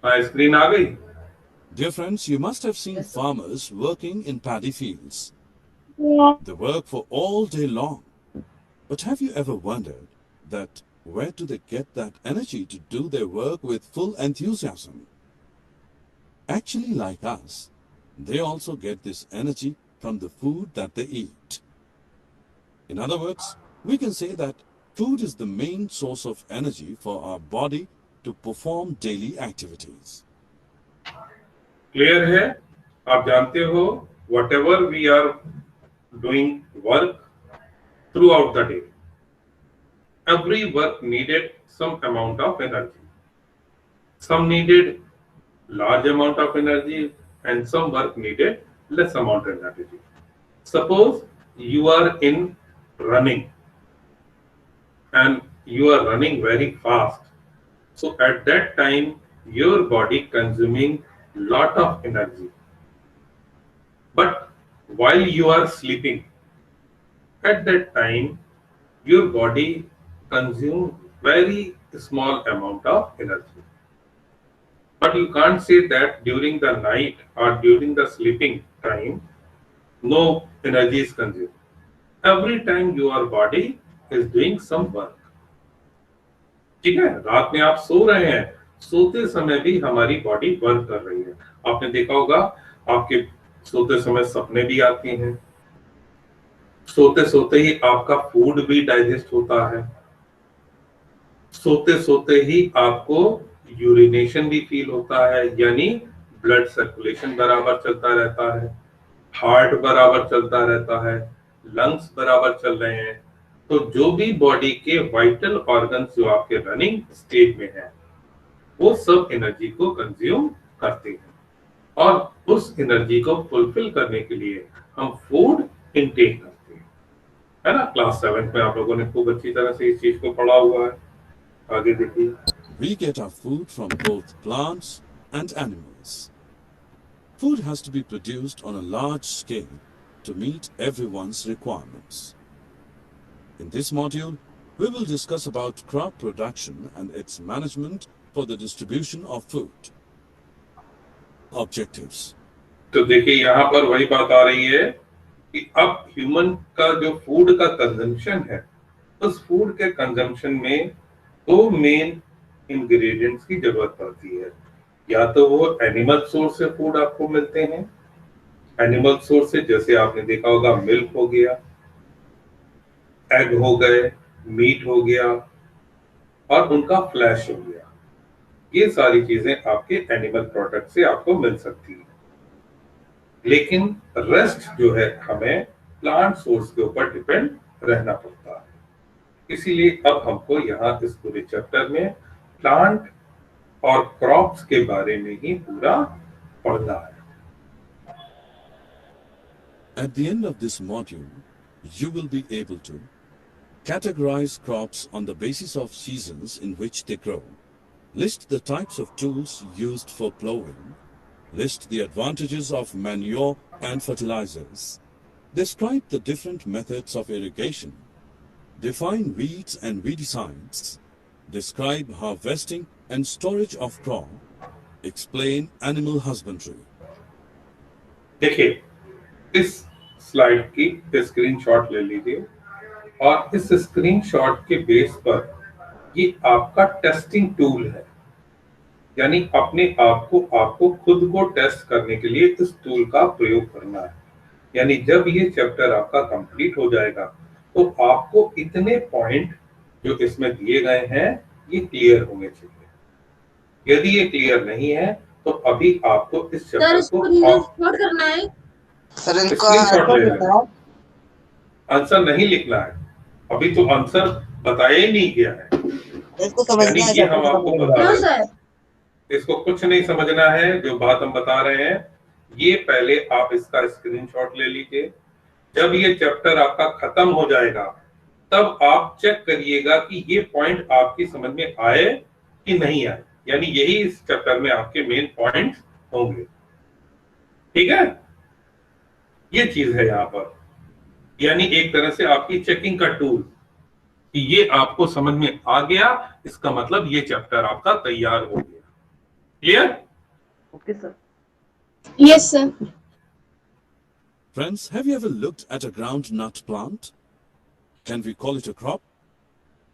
हाँ, स्क्रीन आ गई। Dear friends, you must have seen farmers working in paddy fields. They work for all day long. But have you ever wondered that where do they get that energy to do their work with full enthusiasm? Actually, like us, they also get this energy from the food that they eat. In other words, we can say that food is the main source of energy for our body to perform daily activities. Clear है? आप जानते हो, whatever we are doing work throughout the day, every work needed some amount of energy. Some needed large amount of energy and some work needed less amount of energy. Suppose you are in running and you are running very fast. So at that time your body consuming lot of energy. But while you are sleeping, at that time your body consume very small amount of energy. But you can't say that during the night or during the sleeping time, no energy is consumed. Every time your body is doing some work. ठीक है, रात में आप सो रहे हैं, सोते समय भी हमारी बॉडी वर्क कर रही है। आपने देखा होगा, आपके सोते समय सपने भी आते हैं, सोते सोते ही आपका फूड भी डाइजेस्ट होता है, सोते सोते ही आपको यूरिनेशन भी फील होता है, यानी ब्लड सर्कुलेशन बराबर चलता रहता है, हार्ट बराबर चलता रहता है, लंग्स बराबर चल रहे हैं। तो जो भी बॉडी के वाइटल ऑर्गन्स जो आपके रनिंग स्टेज में है, वो सब एनर्जी को कंज्यूम करते हैं और उस एनर्जी को फुलफिल करने के लिए हम फूड इनटेक करते हैं, है ना। क्लास 7 में आप लोगों ने खूब अच्छी तरह से इस चीज को पढ़ा हुआ है। आगे देखिए। We get our food from both plants and animals. Food has to be produced on a large scale to meet everyone's requirements. In this module, we will discuss about crop production and its management for the distribution of food. Objectives. तो देखिए, यहाँ पर वही बात आ रही है कि अब ह्यूमन का जो फूड का कंजम्पशन है, उस फूड के कंजम्पशन में दो मेन इंग्रेडिएंट्स की जरूरत पड़ती है। या तो वो एनिमल सोर्स से फूड आपको मिलते हैं, एनिमल सोर्स से जैसे आपने देखा होगा मिल्क हो गया, एग हो गए, मीट हो गया और उनका फ्लैश हो गया। ये सारी चीजें आपके एनिमल प्रोडक्ट से आपको मिल सकती है। लेकिन रेस्ट जो है हमें प्लांट सोर्स के ऊपर डिपेंड रहना पड़ता है। इसीलिए अब हमको यहाँ इस पूरे चैप्टर में प्लांट और क्रॉप्स के बारे में ही पूरा पढ़ना है। At the end of this module, you will be able to categorize crops on the basis of seasons in which they grow, list the types of tools used for plowing, list the advantages of manure and fertilizers, describe the different methods of irrigation, define weeds and weedicides, describe harvesting and storage of crop, explain animal husbandry. देखिए, इस slide की screenshot ले लीजिए और इस screenshot के base पर ये आपका टेस्टिंग टूल है, यानी अपने आप को आपको खुद को टेस्ट करने के लिए इस टूल का प्रयोग करना है। यानी जब ये चैप्टर आपका कंप्लीट हो जाएगा तो आपको इतने पॉइंट जो इसमें दिए गए हैं ये क्लियर होने चाहिए। यदि ये क्लियर नहीं है तो अभी आपको इस चैप्टर को नोट करना है सर, इनका स्क्रीनशॉट आंसर ले लिखना लेना, है। आंसर नहीं लिखना है। अभी तो आंसर बताया ही नहीं गया है, इसको यानी समझना है ये सर, हम इसको आपको समझना बता है। रहे नो हैं। सर, इसको कुछ नहीं समझना है, जो बात हम बता रहे हैं ये पहले आप इसका स्क्रीनशॉट ले लीजिए। जब ये चैप्टर आपका खत्म हो जाएगा तब आप चेक करिएगा कि ये पॉइंट आपकी समझ में आए कि नहीं आए, यानी यही इस चैप्टर में आपके मेन पॉइंट्स होंगे। ठीक है, ये चीज है यहाँ पर, यानी एक तरह से आपकी चेकिंग का टूल कि ये आपको समझ में आ गया, इसका मतलब ये चैप्टर आपका तैयार हो गया। Clear? Okay sir. Yes, sir. Friends, have you ever looked at a groundnut plant? Can we call it a crop?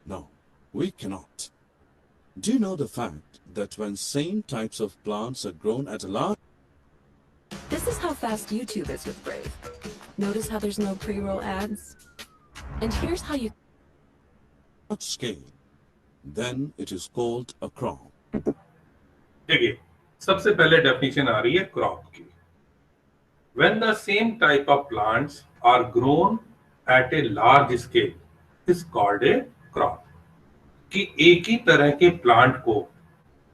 No, we cannot. Do you know the fact that when same types of plants are grown at a large This is how fast YouTube is with Brave. Notice how there's no pre-roll ads? And here's how you scale, then it is called a crop. देखिए, सबसे पहले definition आ रही है crop की। When the same type of plants are grown at a large scale is called a crop. कि एक ही तरह के प्लांट को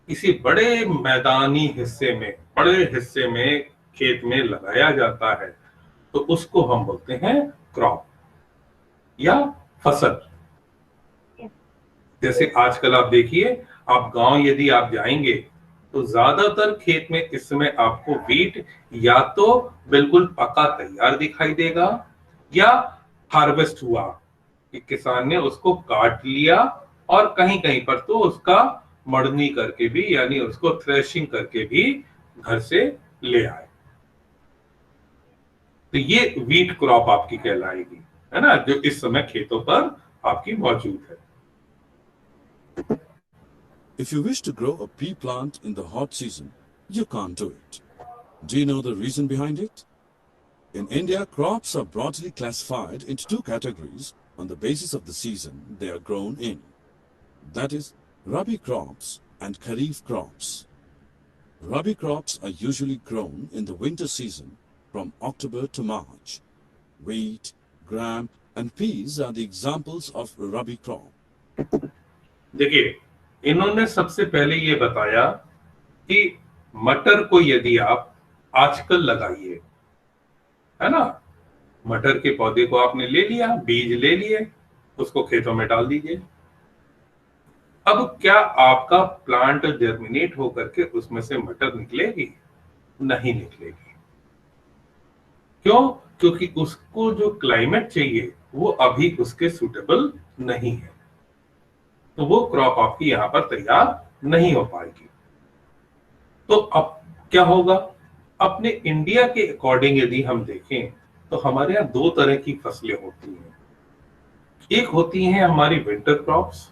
किसी बड़े मैदानी हिस्से में, बड़े हिस्से में खेत में लगाया जाता है तो उसको हम बोलते हैं क्रॉप या फसल। जैसे आजकल आप देखिए, आप गांव यदि आप जाएंगे तो ज्यादातर खेत में इस समय आपको वीट या तो बिल्कुल पका तैयार दिखाई देगा या हार्वेस्ट हुआ कि किसान ने उसको काट लिया और कहीं कहीं पर तो उसका मड़नी करके भी, यानी उसको थ्रेशिंग करके भी घर से ले आए। तो ये वीट क्रॉप आपकी कहलाएगी, है ना, जो इस समय खेतों पर आपकी मौजूद है। If you wish to grow a pea plant in the hot season, you can't do it. Do you know the reason behind it? In India, crops are broadly classified into two categories on the basis of the season they are grown in. That is, Rabi crops and Kharif crops. Rabi crops are usually grown in the winter season from October to March. Wheat, gram and peas are the examples of Rabi crop. देखिए, इन्होंने सबसे पहले ये बताया कि मटर को यदि आप आजकल लगाइए, है ना, मटर के पौधे को आपने ले लिया, बीज ले लिए, उसको खेतों में डाल दीजिए। अब क्या आपका प्लांट जर्मिनेट होकर के उसमें से मटर निकलेगी? नहीं निकलेगी। क्यों? क्योंकि उसको जो क्लाइमेट चाहिए वो अभी उसके सूटेबल नहीं है, तो वो क्रॉप आपकी यहां पर तैयार नहीं हो पाएगी। तो अब क्या होगा? अपने इंडिया के अकॉर्डिंग यदि हम देखें तो हमारे यहाँ दो तरह की फसलें होती हैं। एक होती हैं हमारी विंटर क्रॉप्स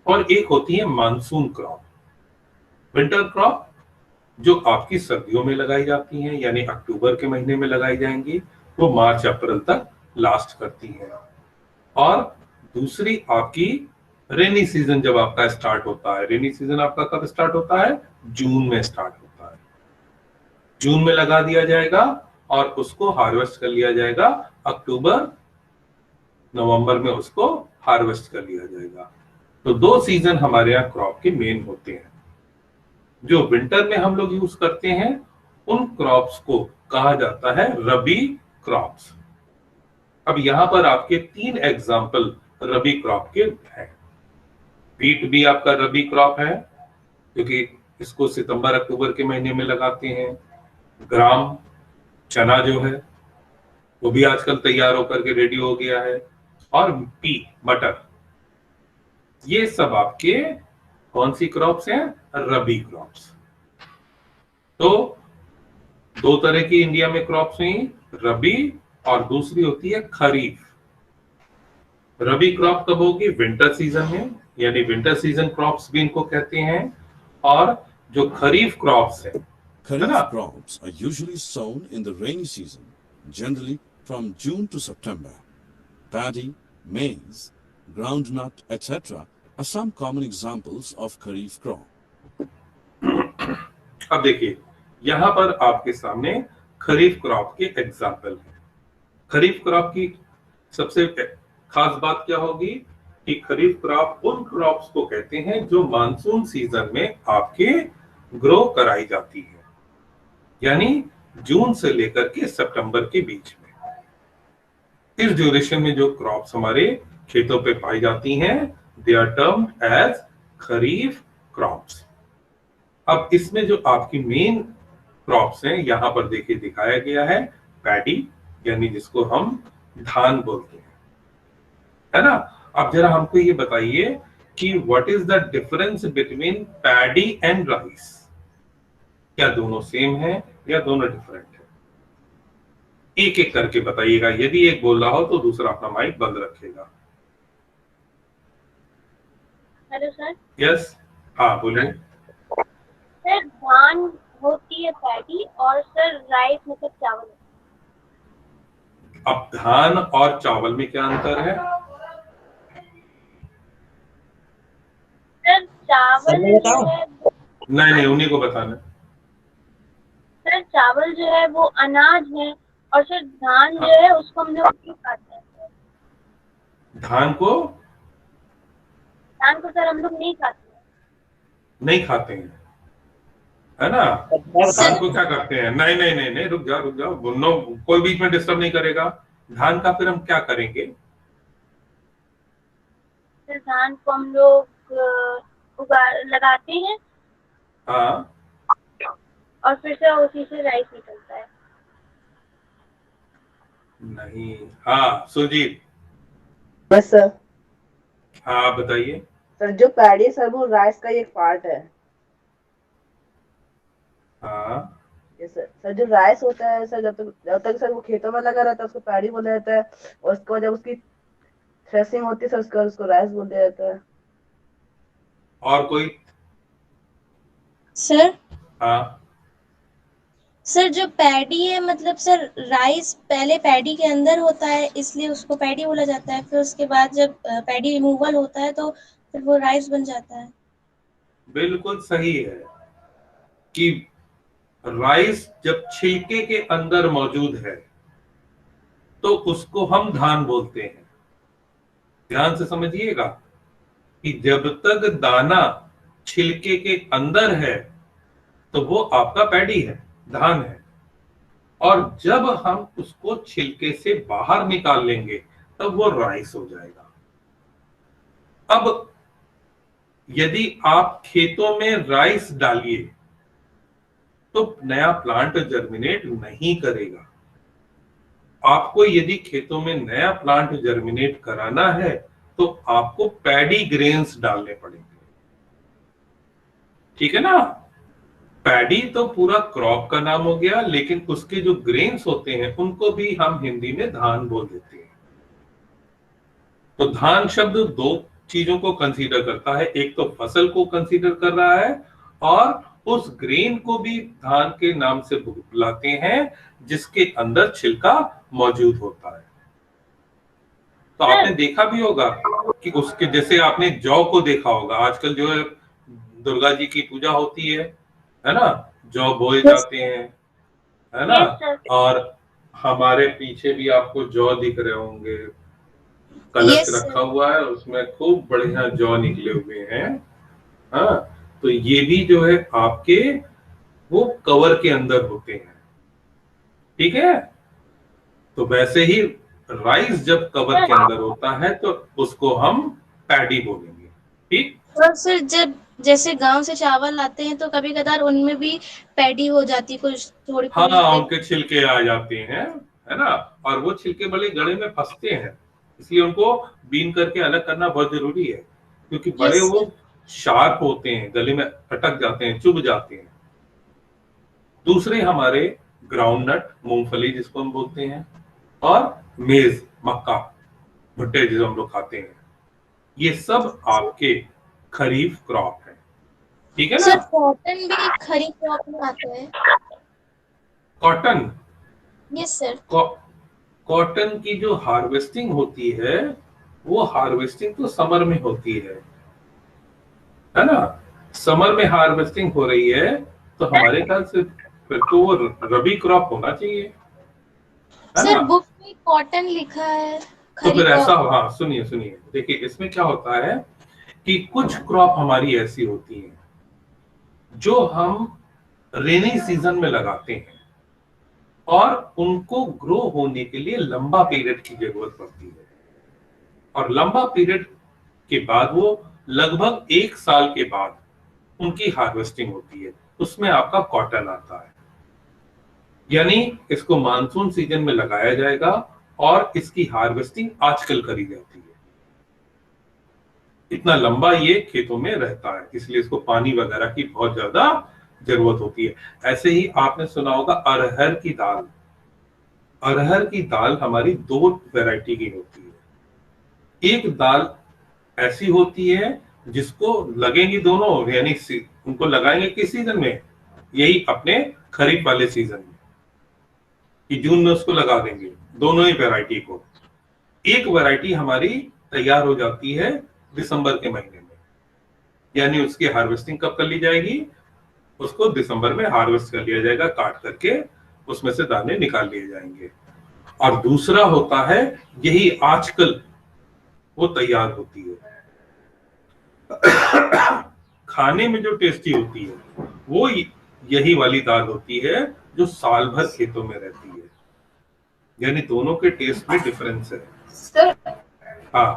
और एक होती है मानसून क्रॉप। विंटर क्रॉप जो आपकी सर्दियों में लगाई जाती हैं, यानी अक्टूबर के महीने में लगाई जाएंगी, वो मार्च अप्रैल तक लास्ट करती हैं। और दूसरी आपकी रेनी सीजन जब आपका स्टार्ट होता है, रेनी सीजन आपका कब स्टार्ट होता है? जून में स्टार्ट होता है। जून में लगा दिया जाएगा और उसको हार्वेस्ट कर लिया जाएगा, अक्टूबर नवंबर में उसको हार्वेस्ट कर लिया जाएगा। तो दो सीजन हमारे यहाँ क्रॉप के मेन होते हैं। जो विंटर में हम लोग यूज करते हैं उन क्रॉप्स को कहा जाता है रबी क्रॉप्स। अब यहां पर आपके तीन एग्जाम्पल रबी क्रॉप के हैं। वीट भी आपका रबी क्रॉप है क्योंकि इसको सितंबर अक्टूबर के महीने में लगाते हैं। ग्राम चना जो है वो भी आजकल तैयार होकर के रेडी हो गया है। और पी मटर, ये सब आपके कौन सी क्रॉप्स हैं? रबी क्रॉप्स। तो दो तरह की इंडिया में क्रॉप्स हुई, रबी और दूसरी होती है खरीफ। रबी क्रॉप कब होगी? विंटर सीजन में, यानी विंटर सीजन क्रॉप्स भी इनको कहते हैं। और जो खरीफ क्रॉप्स है, Kharif crops are usually sown in the rainy season, generally from June to September. Paddy, maize, groundnut, etc. are some common examples of Kharif crop. अब देखिए यहां पर आपके सामने खरीफ क्रॉप के एग्जाम्पल हैं। खरीफ क्रॉप की सबसे खास बात क्या होगी कि खरीफ क्रॉप उन क्रॉप्स को कहते हैं जो मानसून सीजन में आपके ग्रो कराई जाती है, यानी जून से लेकर के सितंबर के बीच में। इस ड्यूरेशन में जो क्रॉप्स हमारे खेतों पे पाई जाती हैं, they are termed as kharif crops. अब इसमें जो आपकी मेन क्रॉप्स हैं यहां पर देखिए दिखाया गया है, पैडी यानी जिसको हम धान बोलते हैं, है ना। अब जरा हमको ये बताइए कि what is the difference between paddy and rice, क्या दोनों सेम है या दोनों डिफरेंट है? एक एक करके बताइएगा, यदि एक बोल रहा हो तो दूसरा अपना माइक बंद रखेगा। Hello sir. यस, हाँ बोलिए। सर धान होती है पैडी और सर राइस मतलब चावल। अब धान और चावल में क्या अंतर है? सर चावल सर मैं जो बताऊं? है, नहीं नहीं, उन्हीं को बताना। सर चावल जो है वो अनाज है और सर धान जो है उसको हम लोग नहीं खाते हैं सर। धान को धान को सर हम लोग नहीं खाते हैं। नहीं खाते हैं, है ना? मैं धान बताऊं? को क्या करते हैं? नहीं नहीं नहीं नहीं, रुक जाओ बोलो, कोई बीच में डिस्टर्ब नहीं करेगा। धान का फिर हम क्या करेंगे? सर धान को हम लोग लगाते हैं हाँ और फिर से उसी से राइस निकलता है। नहीं, हाँ सुजीत, बस सर। हाँ आप बताइए। सर जो पैडी है सर वो राइस का ही एक पार्ट है। हाँ ये सर जो राइस होता है सर, जब तक सर वो खेतों में लगा रहता है उसको पैडी बोला जाता है, और उसके बाद जब उसकी थ्रेसिंग होती है सर उसको राइस बोल दिया जाता है। और कोई? सर हाँ सर जो पैडी है मतलब सर राइस पहले पैडी के अंदर होता है इसलिए उसको पैडी बोला जाता है, फिर उसके बाद जब पैडी रिमूवल होता है तो फिर वो राइस बन जाता है। बिल्कुल सही है कि राइस जब छिलके के अंदर मौजूद है तो उसको हम धान बोलते हैं। ध्यान से समझिएगा कि जब तक दाना छिलके के अंदर है तो वो आपका पैडी है, धान है, और जब हम उसको छिलके से बाहर निकाल लेंगे तब वो राइस हो जाएगा। अब यदि आप खेतों में राइस डालिए तो नया प्लांट जर्मिनेट नहीं करेगा। आपको यदि खेतों में नया प्लांट जर्मिनेट कराना है तो आपको पैडी ग्रेन्स डालने पड़ेंगे, ठीक है ना? पैडी तो पूरा क्रॉप का नाम हो गया, लेकिन उसके जो ग्रेन्स होते हैं उनको भी हम हिंदी में धान बोल देते हैं। तो धान शब्द दो चीजों को कंसीडर करता है, एक तो फसल को कंसीडर कर रहा है और उस ग्रेन को भी धान के नाम से बुलाते हैं जिसके अंदर छिलका मौजूद होता है। तो आपने देखा भी होगा कि उसके जैसे आपने जौ को देखा होगा, आजकल जो है दुर्गा जी की पूजा होती है ना? जौ बोए जाते हैं, है ना? और हमारे पीछे भी आपको जौ दिख रहे होंगे, कलश रखा हुआ है, उसमें खूब बढ़िया जौ निकले हुए हैं। हाँ, तो ये भी जो है आपके वो कवर के अंदर होते हैं, ठीक है? तो वैसे ही राइस जब कवर के अंदर होता है तो उसको हम पैडी बोलेंगे, ठीक? और सर जब जैसे गांव से चावल आते हैं तो कभी कदार उनमें भी पैडी हो जाती है कुछ थोड़ी। हाँ, उनके छिलके आ जाते हैं, है ना? और वो छिलके बड़े गले में फंसते हैं, इसलिए उनको बीन करके अलग करना बहुत जरूरी है, क्योंकि बड़े वो शार्प होते हैं, गले में अटक जाते हैं, चुभ जाते हैं। दूसरे हमारे ग्राउंडनट, मूंगफली जिसको हम बोलते हैं, और मेज, मक्का, भुट्टे जिसे हम लोग खाते हैं, ये सब आपके खरीफ क्रॉप है, ठीक है ना? सर कॉटन भी खरीफ क्रॉप में आता है। कॉटन? Yes sir. कॉटन की जो हार्वेस्टिंग होती है वो हार्वेस्टिंग तो समर में होती है ना? समर में हार्वेस्टिंग हो रही है तो हमारे ख्याल से फिर तो वो रबी क्रॉप होना चाहिए, है सर ना? बुक में कॉटन लिखा है। तो फिर ऐसा, हाँ सुनिए सुनिए, देखिए इसमें क्या होता है कि कुछ क्रॉप हमारी ऐसी होती हैं जो हम रेनी सीजन में लगाते हैं और उनको ग्रो होने के लिए लंबा पीरियड की जरूरत पड़ती है, और लंबा पीरियड के बाद वो लगभग 1 साल के बाद उनकी हार्वेस्टिंग होती है, उसमें आपका कॉटन आता है। यानी इसको मानसून सीजन में लगाया जाएगा और इसकी हार्वेस्टिंग आजकल करी जाती है। इतना लंबा ये खेतों में रहता है, इसलिए इसको पानी वगैरह की बहुत ज्यादा जरूरत होती है। ऐसे ही आपने सुना होगा अरहर की दाल। अरहर की दाल हमारी दो वैरायटी की होती है। एक दाल ऐसी होती है जिसको लगेंगी दोनों, यानी उनको लगाएंगे किस सीजन में, यही अपने खरीफ वाले सीजन में, कि जून में उसको लगा देंगे दोनों ही वैरायटी को। एक वैरायटी हमारी तैयार हो जाती है दिसंबर के महीने में, यानी उसकी हार्वेस्टिंग कब कर ली जाएगी, उसको दिसंबर में हार्वेस्ट कर लिया जाएगा, काट करके उसमें से दाने निकाल लिए जाएंगे। और दूसरा होता है यही आजकल वो तैयार होती है, खाने में जो टेस्टी होती है वो यही वाली दाल होती है जो साल भर खेतों में रहती है। यानी दोनों के टेस्ट में डिफरेंस है। सर हाँ,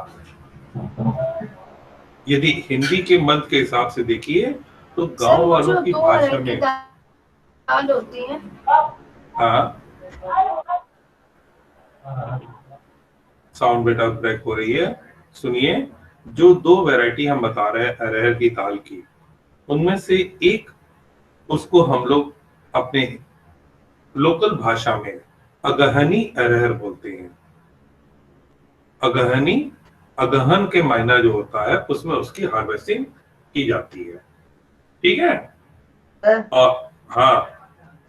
यदि हिंदी के मध्य के हिसाब से देखिए तो गांव वालों की भाषा में दाल होती है। हाँ, साउंड बेटा ब्रेक हो रही है, सुनिए। जो दो वैरायटी हम बता रहे हैं अरहर की दाल की, उनमें से एक उसको हम लोग अपने लोकल भाषा में अगहनी अरहर बोलते हैं। अगहनी, अगहन के महीना जो होता है उसमें उसकी हार्वेस्टिंग की जाती है, ठीक है। सर और हाँ,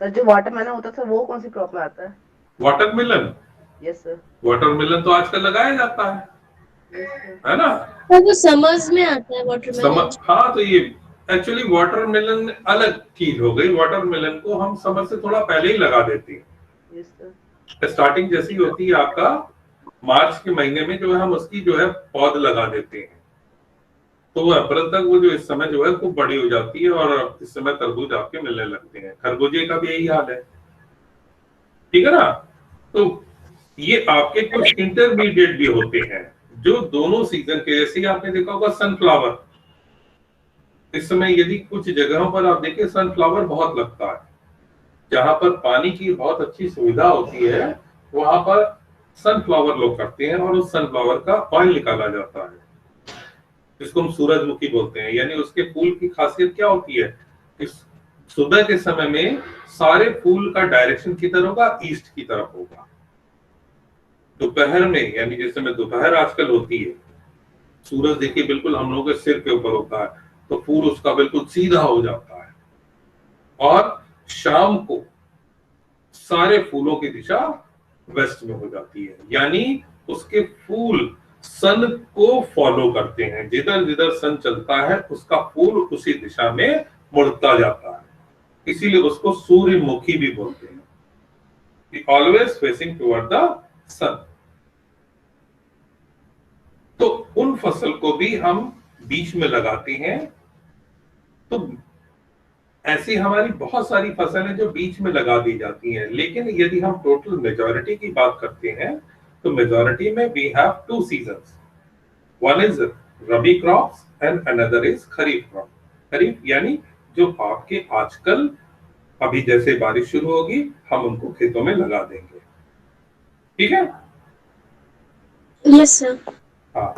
सर जो वाटरमेलन होता है सर वो कौन सी क्रॉप में आता है? Watermelon, yes sir. वाटरमेलन तो आजकल लगाया जाता है ना। तो वो समर्स में आता है वाटरमेलन। हाँ, तो ये एक्चुअली वाटरमेलन अलग चीज हो गई। वाटरमेलन को हम समर से थोड़ा पहले ही लगा देते हैं। Yes sir. स्टार्टिंग जैसी होती है आपका मार्च के महीने में जो है हम उसकी जो है पौध लगा देते हैं, तो वो अप्रैल तक वो जो इस समय जो है खूब बड़ी हो जाती है और इस समय तरबूज आपके मिलने लगते हैं। खरबूजे का भी यही हाल है, ठीक है ना। तो ये आपके कुछ इंटरमीडिएट भी होते हैं जो दोनों सीजन के, जैसे आपने देखा होगा सनफ्लावर। इस समय यदि कुछ जगहों पर आप देखें सनफ्लावर बहुत लगता है, जहां पर पानी की बहुत अच्छी सुविधा होती है वहां पर सनफ्लावर लोग करते हैं और उस सनफ्लावर का ऑयल निकाला जाता है, जिसको हम सूरजमुखी बोलते हैं। यानी उसके फूल की खासियत क्या होती है, इस सुबह के समय में सारे फूल का डायरेक्शन किधर होगा, ईस्ट की तरफ होगा। दोपहर में, यानी जिस समय दोपहर आजकल होती है, सूरज देखिए बिल्कुल हम लोगों के सिर के ऊपर होता है, तो फूल उसका बिल्कुल सीधा हो जाता है। और शाम को सारे फूलों की दिशा वेस्ट में हो जाती है, यानी उसके फूल सन को फॉलो करते हैं। जिधर जिधर सन चलता है उसका फूल उसी दिशा में मुड़ता जाता है, इसीलिए उसको सूर्यमुखी भी बोलते हैं, ऑलवेज फेसिंग टुवर्ड द सन। तो उन फसल को भी हम बीच में लगाते हैं। तो ऐसी हमारी बहुत सारी फसलें जो बीच में लगा दी जाती हैं। लेकिन यदि हम टोटल मेजॉरिटी की बात करते हैं तो मेजॉरिटी में we have two seasons, one is rabi crops and another is kharif crop. Kharif यानी जो आपके आजकल अभी जैसे बारिश शुरू होगी हम उनको खेतों में लगा देंगे, ठीक है। Yes sir. हाँ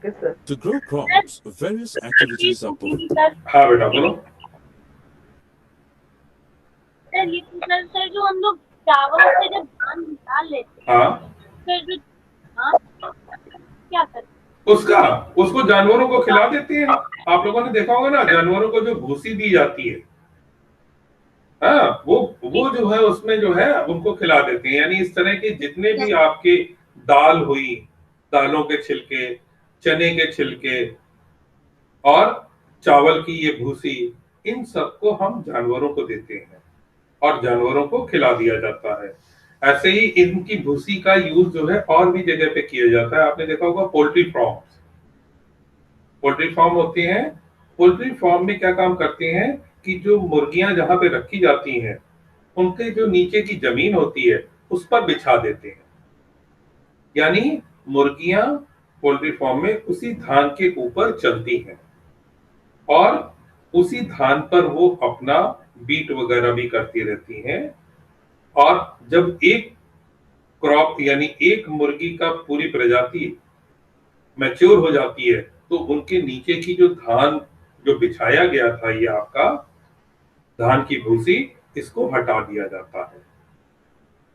yes sir. To grow crops, various activities are performed. हाँ बेटा बोलो। सर ये तो सर जो हम लोग चावल से जब धान निकाल लेते हाँ, हैं फिर जो धान क्या करते उसको जानवरों को खिला देते हैं। आप लोगों ने देखा होगा ना, जानवरों को जो भूसी दी जाती है, हाँ, वो जो है उसमें जो है उनको खिला देते हैं। यानी इस तरह के जितने भी आपके दाल हुई, दालों के छिलके, चने के छिलके और चावल की ये भूसी, इन सबको हम जानवरों को देते हैं और जानवरों को खिला दिया जाता है। ऐसे ही इनकी भूसी का यूज जो है और भी जगह पे किया जाता है। आपने देखा होगा पोल्ट्री फार्म्स, पोल्ट्री फार्म होते हैं। पोल्ट्री फार्म में क्या काम करते हैं कि जो मुर्गियां जहां पे रखी जाती हैं उनके जो नीचे की जमीन होती है उस पर बिछा देते हैं। यानी मुर्गियां पोल्ट्री फार्म में उसी धान के ऊपर चलती हैं और उसी धान पर वो अपना बीट वगैरह भी करती रहती हैं। और जब एक क्रॉप यानी एक मुर्गी का पूरी प्रजाति मैच्योर हो जाती है तो उनके नीचे की जो धान जो बिछाया गया था, ये आपका धान की भूसी, इसको हटा दिया जाता है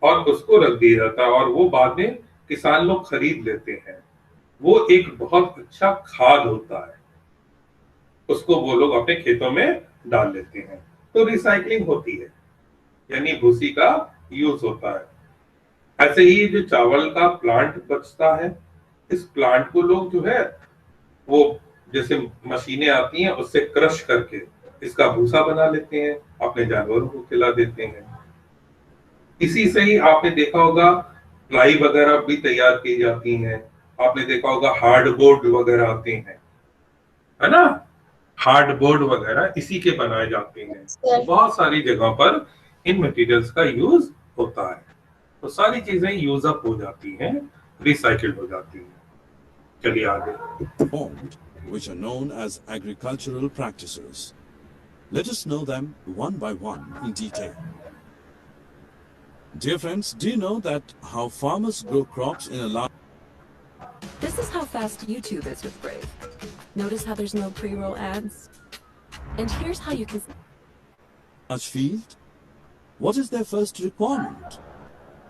और उसको रख दिया जाता है और वो बाद में किसान लोग खरीद लेते हैं। वो एक बहुत अच्छा खाद होता है, उसको वो लोग अपने खेतों में डाल लेते हैं, तो रिसाइकलिंग होती है, यानी भूसी का यूज होता है। ऐसे ही जो चावल का प्लांट बचता है, इस प्लांट को लोग जो है वो जैसे मशीनें आती हैं उससे क्रश करके इसका भूसा बना लेते हैं, अपने जानवरों को खिला देते हैं। इसी से ही आपने देखा होगा प्लाई वगैरह भी तैयार की जाती हैं। आपने देखा होगा हार्डबोर्ड वगैरह आते हैं, है ना, हार्डबोर्ड वगैरह इसी के बनाए जाते हैं। तो बहुत सारी जगहों पर इन मटेरियल्स का यूज होता है, तो सारी चीजें यूज अप हो जाती हैं, रिसाइकिल हो जाती हैं। चलिए आगे। Formed, which are known as agricultural practices. Let us know them one by one in detail. Dear friends, do you know that how farmers grow crops in a This is how fast YouTube is with Brave. Notice how there's no pre-roll ads? And here's how you can... large field? What is their first requirement?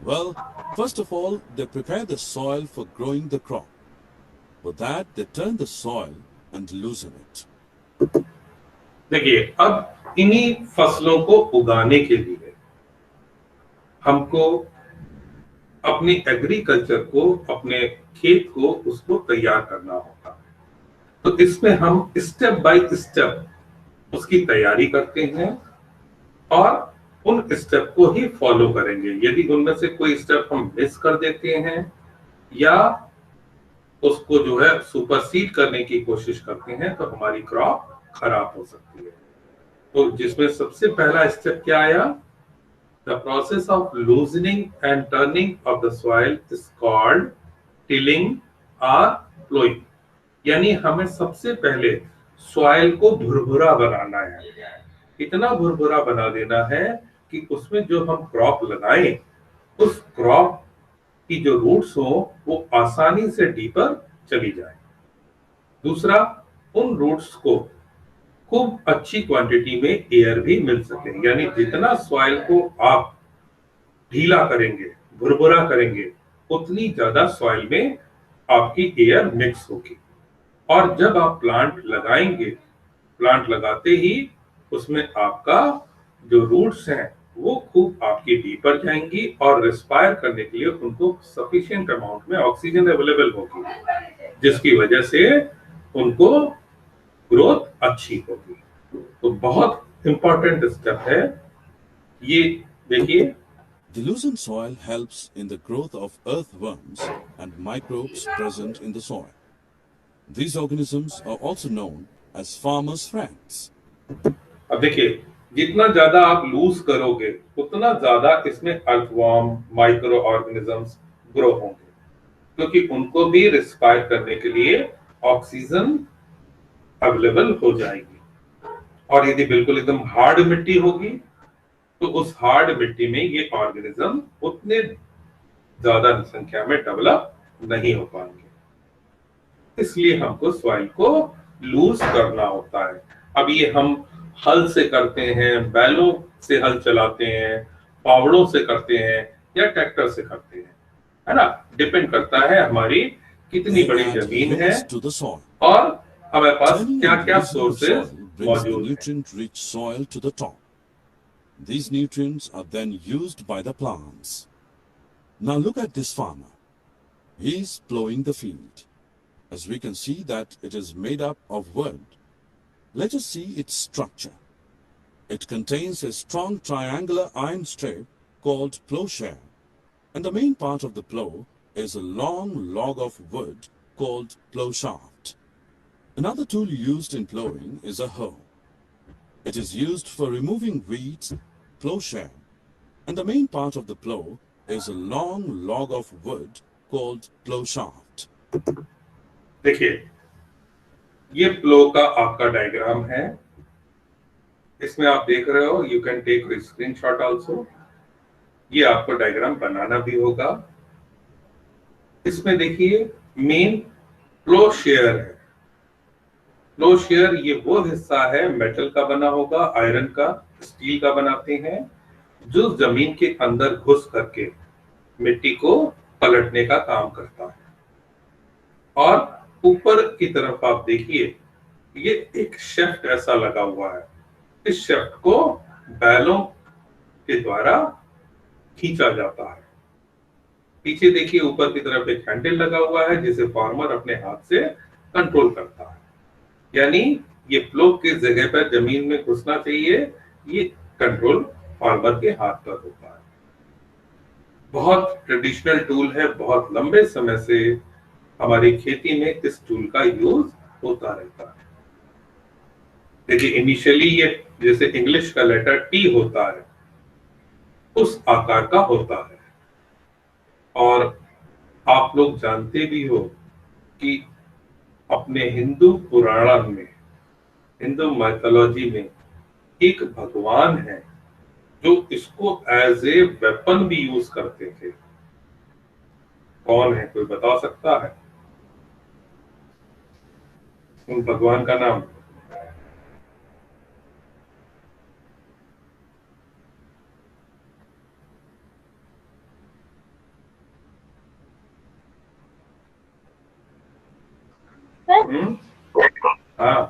Well, first of all, they prepare the soil for growing the crop. For that, they turn the soil and loosen it. देखिए, अब इन्हीं फसलों को उगाने के लिए हमको अपने एग्रीकल्चर को, अपने खेत को, उसको तैयार करना होगा। तो इसमें हम स्टेप बाय स्टेप उसकी तैयारी करते हैं और उन स्टेप को ही फॉलो करेंगे। यदि उनमें से कोई स्टेप हम मिस कर देते हैं या उसको जो है सुपरसीड करने की कोशिश करते हैं तो हमारी क्रॉप खराब हो सकती है। तो जिसमें सबसे पहला स्टेप क्या आया? The process of loosening and turning of the soil is called tilling और प्लोइंग। यानी हमें सबसे पहले सॉइल को भुरभुरा बनाना है, इतना भुरभुरा बना देना है कि उसमें जो हम क्रॉप लगाएं उस क्रॉप की जो रूट्स हो वो आसानी से डीपर चली जाए। दूसरा, उन रूट्स को खूब अच्छी क्वांटिटी में एयर भी मिल सके, यानी जितना सॉइल को आप ढीला करेंगे, भुरभुरा करेंगे, उतनी ज्यादा सॉइल में आपकी एयर मिक्स होगी। और जब आप प्लांट लगाएंगे, प्लांट लगाते ही उसमें आपका जो रूट्स हैं वो खूब आपकी डीपर जाएंगी और रिस्पायर करने के लिए उनको सफिशिएंट अमाउंट में ऑक्सीजन अवेलेबल होगी, जिसकी वजह से उनको ग्रोथ अच्छी होगी। तो बहुत इंपॉर्टेंट स्टेप है ये। देखिए, The loosened soil helps in the growth of earthworms and microbes present in the soil. These organisms are also known as farmers' friends. अब देखिए, जितना ज्यादा आप लूज करोगे उतना ज्यादा इसमें अर्थवॉर्म, माइक्रो ऑर्गेनिजम्स ग्रो होंगे, क्योंकि उनको भी रिस्पायर करने के लिए ऑक्सीजन अवेलेबल हो जाएगी। और यदि बिल्कुल एकदम हार्ड मिट्टी होगी तो उस हार्ड मिट्टी में ये ऑर्गेनिज्म उतने ज्यादा संख्या में डेवलप नहीं हो पाएंगे। इसलिए हमको सॉइल को लूज करना होता है। अब ये हम हल से करते हैं, बैलों से हल चलाते हैं, फावड़ों से करते हैं या ट्रैक्टर से करते हैं, है ना, डिपेंड करता है हमारी कितनी They बड़ी add जमीन है loose to the soil. और हमारे पास Turning क्या and क्या loosening the sources soil brings the मौजूद हैं। nutrient-rich soil to the top. These nutrients are then used by the plants. Now look at this farmer. He is plowing the field. As we can see that it is made up of wood. Let us see its structure. It contains a strong triangular iron strip called plowshare, and the main part of the plow is a long log of wood called plow shaft. Another tool used in plowing is a hoe. It is used for removing weeds, plowshare, and the main part of the plow is a long log of wood called plow shaft. देखिए, ये प्लो का आपका diagram है, इसमें आप देख रहे हो, you can take screenshot also. ये आपको डायग्राम बनाना भी होगा। इसमें देखिए मेन प्लो शेयर है, प्लो शेयर ये वो हिस्सा है, मेटल का बना होगा, आयरन का, स्टील का बनाते हैं, जो जमीन के अंदर घुस करके मिट्टी को पलटने का काम करता है। और ऊपर की तरफ आप देखिए, ये एक शेफ्ट ऐसा लगा हुआ है। इस शेफ्ट को बैलों के द्वारा खींचा जाता है। पीछे देखिए ऊपर की तरफ एक हैंडल लगा हुआ है जिसे फार्मर अपने हाथ से कंट्रोल करता है। यानी ये प्लो किस जगह पर जमीन में घुसना चाहिए, ये कंट्रोल फार्मर के हाथ पर होता है। बहुत ट्रेडिशनल टूल है, बहुत लंबे समय से हमारी खेती में इस टूल का यूज होता रहता है। देखिए इनिशियली ये जैसे इंग्लिश का लेटर टी होता है, उस आकार का होता है। और आप लोग जानते भी हो कि अपने हिंदू पुराण में, हिंदू माइथोलॉजी में एक भगवान है जो इसको एज ए वेपन भी यूज करते थे। कौन है, कोई बता सकता है उन भगवान का नाम? हाँ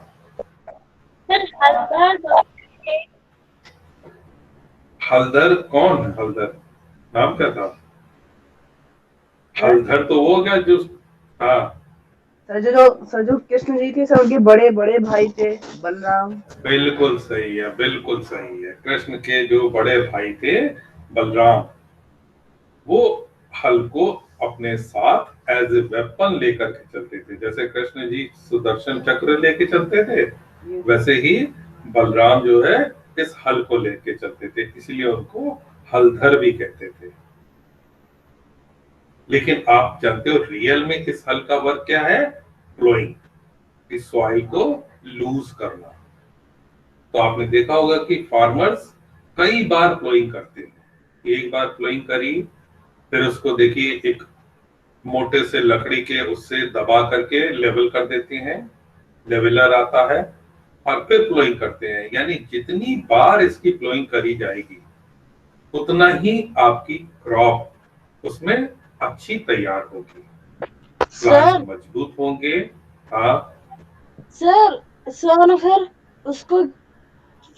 सर हल्दर हलधर कौन है? हलधर नाम क्या था? हलधर तो वो क्या जो, हाँ सर जो कृष्ण जी थे सर, उनके बड़े बड़े भाई थे बलराम। बिल्कुल सही है, बिल्कुल सही है। कृष्ण के जो बड़े भाई थे बलराम, वो हल को अपने साथ एज ए वेपन लेकर के चलते थे। जैसे कृष्ण जी सुदर्शन चक्र लेके चलते थे, वैसे ही बलराम जो है इस हल को लेके चलते थे, इसलिए उनको हलधर भी कहते थे। लेकिन आप जानते हो रियल में इस हल का वर्क क्या है? प्लोइंग, इस सॉइल को लूज करना। तो आपने देखा होगा कि फार्मर्स कई बार प्लोइंग करते हैं। एक बार प्लोइंग करी, फिर उसको देखिए एक मोटे से लकड़ी के उससे दबा करके लेवल कर देते हैं, लेवलर आता है, और फिर प्लोइंग करते हैं। यानी जितनी बार इसकी प्लोइंग करी जाएगी उतना ही आपकी क्रॉप उसमें अच्छी तैयार होगी, प्लांट मजबूत होंगे। हाँ सर सर उसको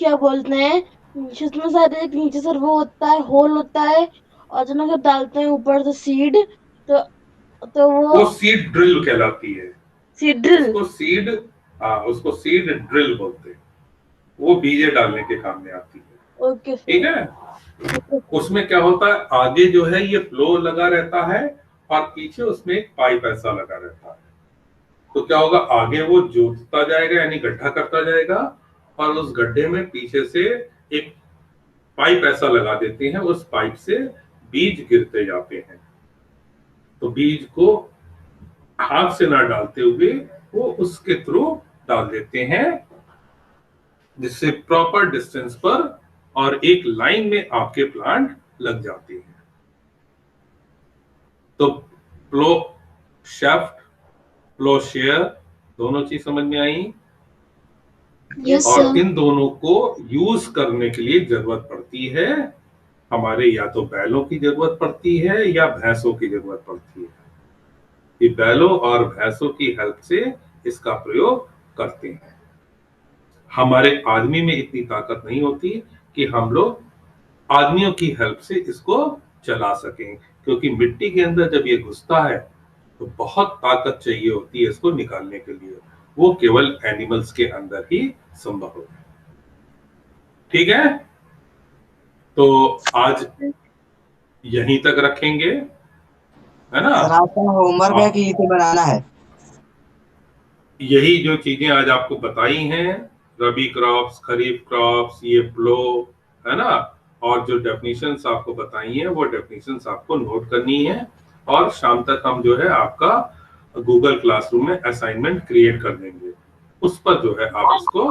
क्या बोलते हैं, जिसमें सर एक नीचे सर वो होता है, होल होता है, और जो ना डालते हैं ऊपर से सीड, तो वो सीड ड्रिल कहलाती है। सीड ड्रिल, उसको सीड, हाँ उसको सीड ड्रिल बोलते हैं। वो बीजे डालने के काम में आती है। ओके ठीक है। उसमें क्या होता है, आगे जो है ये फ्लो लगा रहता है और पीछे उसमें एक पाइप ऐसा लगा रहता है। तो क्या होगा, आगे वो जोतता जाएगा यानी गड्ढा करता जाएगा, और उस गड्ढे में पीछे से एक पाइप ऐसा लगा देते हैं, उस पाइप से बीज गिरते जाते हैं। तो बीज को हाथ से ना डालते हुए वो उसके थ्रू डाल देते हैं, जिससे प्रॉपर डिस्टेंस पर और एक लाइन में आपके प्लांट लग जाते हैं। तो प्लो शेफ्ट, प्लो शेयर दोनों चीज समझ में आई? यस और इन दोनों को यूज करने के लिए जरूरत पड़ती है हमारे, या तो बैलों की जरूरत पड़ती है या भैंसों की जरूरत पड़ती है। ये बैलों और भैंसों की हेल्प से इसका प्रयोग करते हैं। हमारे आदमी में इतनी ताकत नहीं होती कि हम लोग आदमियों की हेल्प से इसको चला सकें, क्योंकि मिट्टी के अंदर जब ये घुसता है तो बहुत ताकत चाहिए होती है इसको निकालने के लिए। वो केवल एनिमल्स के अंदर ही संभव है। ठीक है, तो आज यहीं तक रखेंगे, है ना? सर आपका होमवर्क है कि इसे बनाना है? यही जो चीजें आज आपको बताई हैं, रबी क्रॉप्स, खरीफ क्रॉप्स, ये प्लो, है ना, और जो डेफिनेशंस आपको बताई हैं वो डेफिनेशंस आपको नोट करनी है, और शाम तक हम जो है आपका गूगल क्लासरूम में असाइनमेंट क्रिएट कर देंगे। उस पर जो है आप इसको